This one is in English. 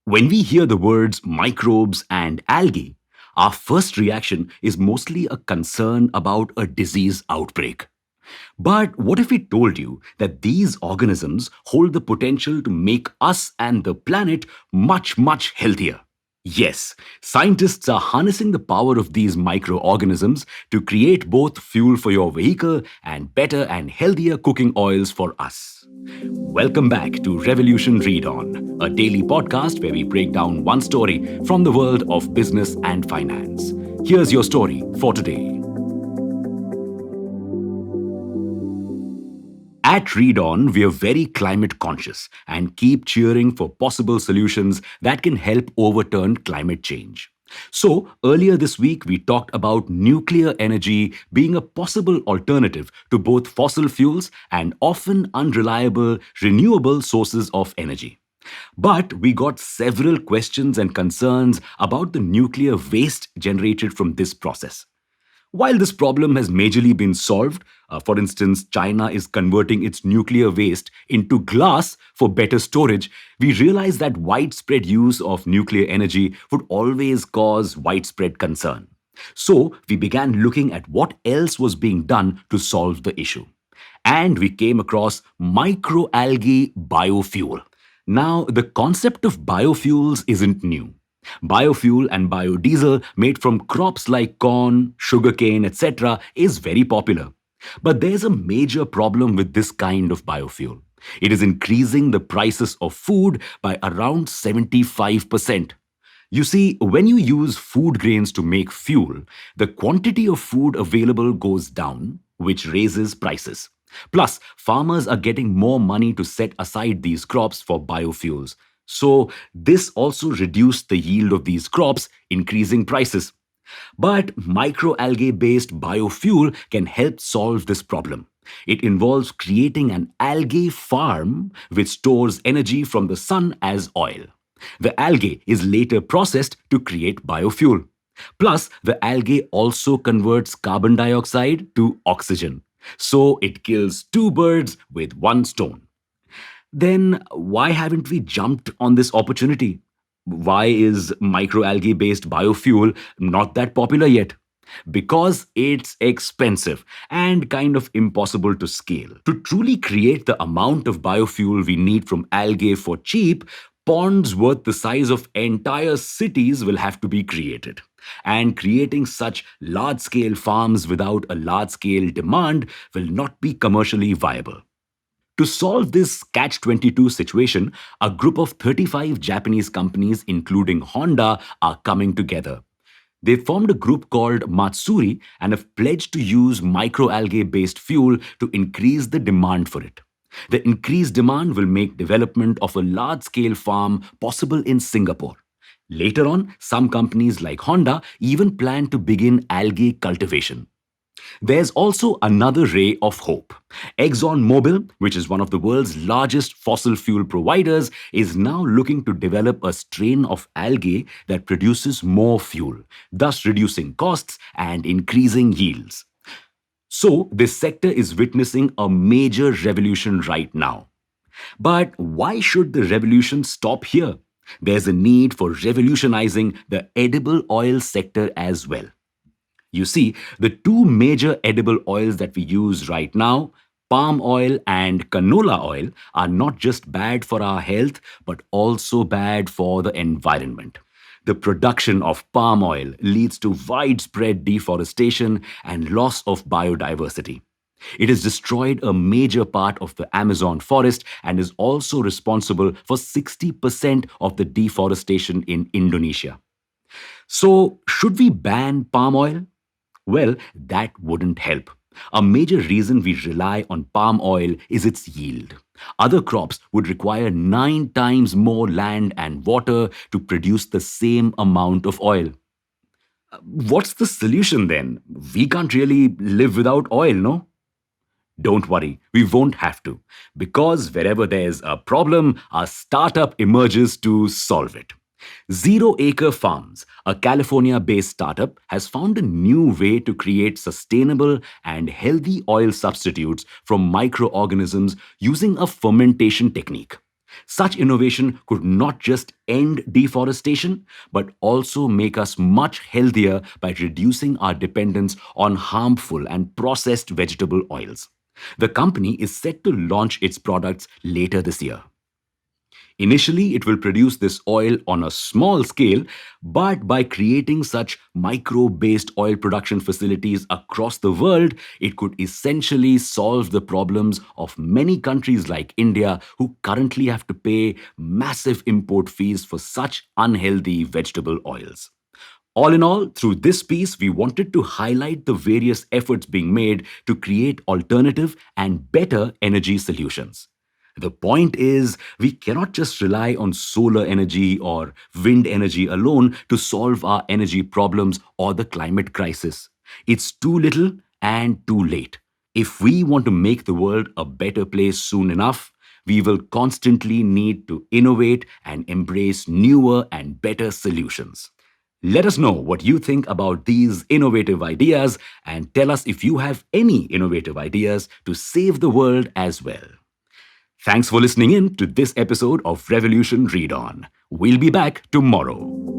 When we hear the words microbes and algae, our first reaction is mostly a concern about a disease outbreak. But what if we told you that these organisms hold the potential to make us and the planet much, much healthier? Yes, scientists are harnessing the power of these microorganisms to create both fuel for your vehicle and better and healthier cooking oils for us. Welcome back to Revolution Read On, a daily podcast where we break down one story from the world of business and finance. Here's your story for today. At ReadOn, we are very climate conscious and keep cheering for possible solutions that can help overturn climate change. So, earlier this week, we talked about nuclear energy being a possible alternative to both fossil fuels and often unreliable renewable sources of energy. But we got several questions and concerns about the nuclear waste generated from this process. While this problem has majorly been solved, for instance, China is converting its nuclear waste into glass for better storage, we realize that widespread use of nuclear energy would always cause widespread concern. So, we began looking at what else was being done to solve the issue. And we came across microalgae biofuel. Now, the concept of biofuels isn't new. Biofuel and biodiesel made from crops like corn, sugarcane, etc. is very popular. But there's a major problem with this kind of biofuel. It is increasing the prices of food by around 75%. You see, when you use food grains to make fuel, the quantity of food available goes down, which raises prices. Plus, farmers are getting more money to set aside these crops for biofuels. So, this also reduced the yield of these crops, increasing prices. But microalgae based biofuel can help solve this problem. It involves creating an algae farm which stores energy from the sun as oil. The algae is later processed to create biofuel. Plus, the algae also converts carbon dioxide to oxygen. So, it kills two birds with one stone. Then why haven't we jumped on this opportunity? Why is microalgae based biofuel not that popular yet? Because it's expensive and kind of impossible to scale. To truly create the amount of biofuel we need from algae for cheap, ponds worth the size of entire cities will have to be created. And creating such large scale farms without a large scale demand will not be commercially viable. To solve this catch 22 situation, a group of 35 Japanese companies, including Honda, are coming together. They formed a group called Matsuri and have pledged to use microalgae based fuel to increase the demand for it. The increased demand will make development of a large scale farm possible in Singapore. Later on, some companies like Honda even plan to begin algae cultivation. There's also another ray of hope. ExxonMobil, which is one of the world's largest fossil fuel providers, is now looking to develop a strain of algae that produces more fuel, thus reducing costs and increasing yields. So, this sector is witnessing a major revolution right now. But why should the revolution stop here? There's a need for revolutionizing the edible oil sector as well. You see, the two major edible oils that we use right now, palm oil and canola oil, are not just bad for our health, but also bad for the environment. The production of palm oil leads to widespread deforestation and loss of biodiversity. It has destroyed a major part of the Amazon forest and is also responsible for 60% of the deforestation in Indonesia. So, should we ban palm oil? Well, that wouldn't help. A major reason we rely on palm oil is its yield. Other crops would require 9 times more land and water to produce the same amount of oil. What's the solution then? We can't really live without oil, no? Don't worry, we won't have to. Because wherever there's a problem, a startup emerges to solve it. Zero Acre Farms, a California based startup, has found a new way to create sustainable and healthy oil substitutes from microorganisms using a fermentation technique. Such innovation could not just end deforestation, but also make us much healthier by reducing our dependence on harmful and processed vegetable oils. The company is set to launch its products later this year. Initially, it will produce this oil on a small scale, but by creating such microbe based oil production facilities across the world, it could essentially solve the problems of many countries like India who currently have to pay massive import fees for such unhealthy vegetable oils. All in all, through this piece, we wanted to highlight the various efforts being made to create alternative and better energy solutions. The point is, we cannot just rely on solar energy or wind energy alone to solve our energy problems or the climate crisis. It's too little and too late. If we want to make the world a better place soon enough, we will constantly need to innovate and embrace newer and better solutions. Let us know what you think about these innovative ideas and tell us if you have any innovative ideas to save the world as well. Thanks for listening in to this episode of Revolution Read On. We'll be back tomorrow.